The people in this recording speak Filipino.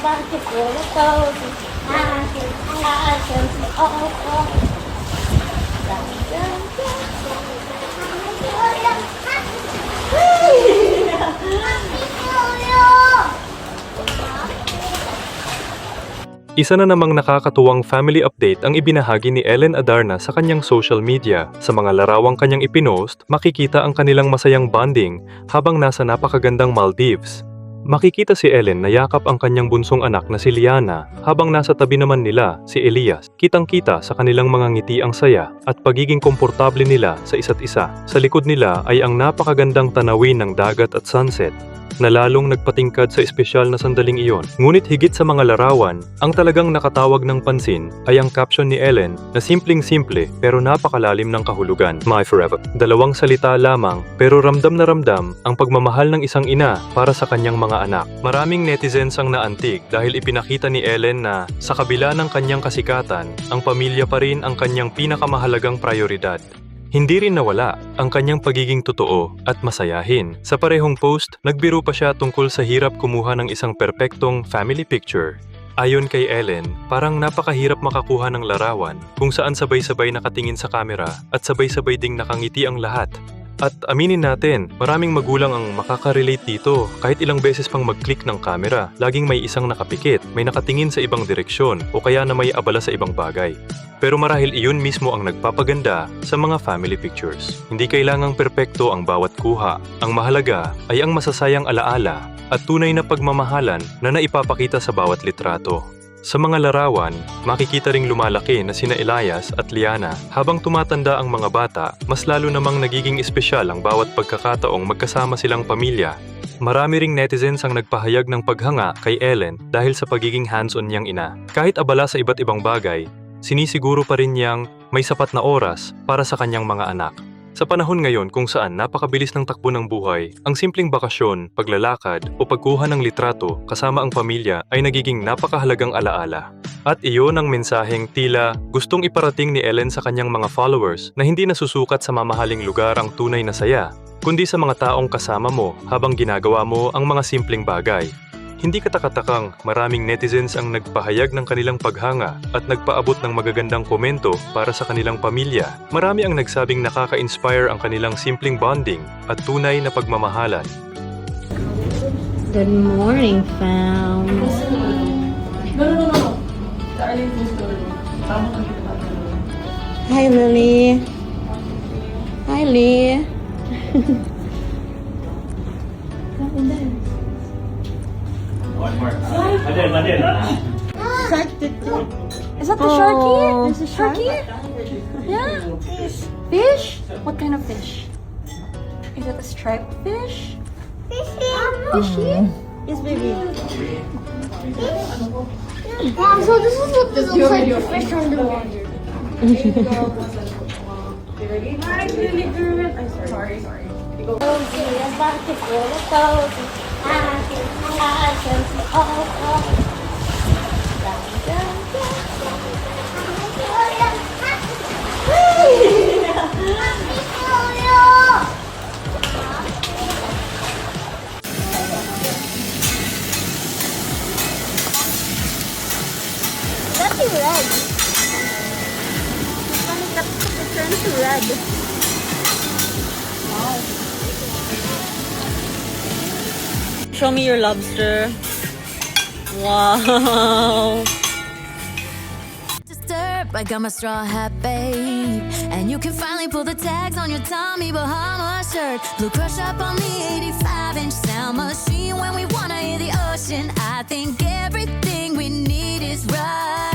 bakit wala to? Akin, ang akin, oo. Isa na namang nakakatuwang family update ang ibinahagi ni Ellen Adarna sa kanyang social media. Sa mga larawang kanyang ipinost, makikita ang kanilang masayang bonding habang nasa napakagandang Maldives. Makikita si Ellen na yakap ang kanyang bunsong anak na si Liana habang nasa tabi naman nila si Elias. Kitang-kita sa kanilang mga ngiti ang saya at pagiging komportable nila sa isa't isa. Sa likod nila ay ang napakagandang tanawin ng dagat at sunset na lalong nagpatingkad sa espesyal na sandaling iyon. Ngunit higit sa mga larawan, ang talagang nakatawag ng pansin ay ang caption ni Ellen na simpleng-simple pero napakalalim ng kahulugan. My forever. Dalawang salita lamang pero ramdam na ramdam ang pagmamahal ng isang ina para sa kanyang mga anak. Maraming netizens ang naantig dahil ipinakita ni Ellen na sa kabila ng kanyang kasikatan, ang pamilya pa rin ang kanyang pinakamahalagang prioridad. Hindi rin nawala ang kanyang pagiging totoo at masayahin. Sa parehong post, nagbiro pa siya tungkol sa hirap kumuha ng isang perpektong family picture. Ayon kay Ellen, parang napakahirap makakuha ng larawan kung saan sabay-sabay nakatingin sa kamera at sabay-sabay ding nakangiti ang lahat. At aminin natin, maraming magulang ang makaka-relate dito. Kahit ilang beses pang mag-click ng camera, laging may isang nakapikit, may nakatingin sa ibang direksyon o kaya na may abala sa ibang bagay. Pero marahil iyon mismo ang nagpapaganda sa mga family pictures. Hindi kailangang perpekto ang bawat kuha. Ang mahalaga ay ang masasayang alaala at tunay na pagmamahalan na naipapakita sa bawat litrato. Sa mga larawan, makikita ring lumalaki na sina Elias at Liana. Habang tumatanda ang mga bata, mas lalo namang nagiging espesyal ang bawat pagkakataong magkasama silang pamilya. Marami ring netizens ang nagpahayag ng paghanga kay Ellen dahil sa pagiging hands-on niyang ina. Kahit abala sa iba't ibang bagay, sinisiguro pa rin niyang may sapat na oras para sa kanyang mga anak. Sa panahon ngayon kung saan napakabilis ng takbo ng buhay, ang simpleng bakasyon, paglalakad o pagkuha ng litrato kasama ang pamilya ay nagiging napakahalagang alaala. At iyon ang mensaheng tila gustong iparating ni Ellen sa kanyang mga followers na hindi nasusukat sa mamahaling lugar ang tunay na saya, kundi sa mga taong kasama mo habang ginagawa mo ang mga simpleng bagay. Hindi katakatakang maraming netizens ang nagpahayag ng kanilang paghanga at nagpaabot ng magagandang komento para sa kanilang pamilya. Marami ang nagsabing nakaka-inspire ang kanilang simpleng bonding at tunay na pagmamahalan. Good morning, fam. No. Hi, Lily. Hi, Lee. Madel. Is that the sharky? There's a sharky? Yeah. Fish? What kind of fish? Is it a striped fish? Fishy? Yes, baby. Mom, so this is what this looks like, fish underwater. Sorry. Bakit wala to? Akin, ang akin, oo. That's red. It turns red. Wow. Show me your lobster. Wow. I got my straw hat, babe. And you can finally pull the tags on your Tommy Bahama shirt. Blue crush up on the 85-inch sound machine. When we wanna hear the ocean, I think everything we need is right.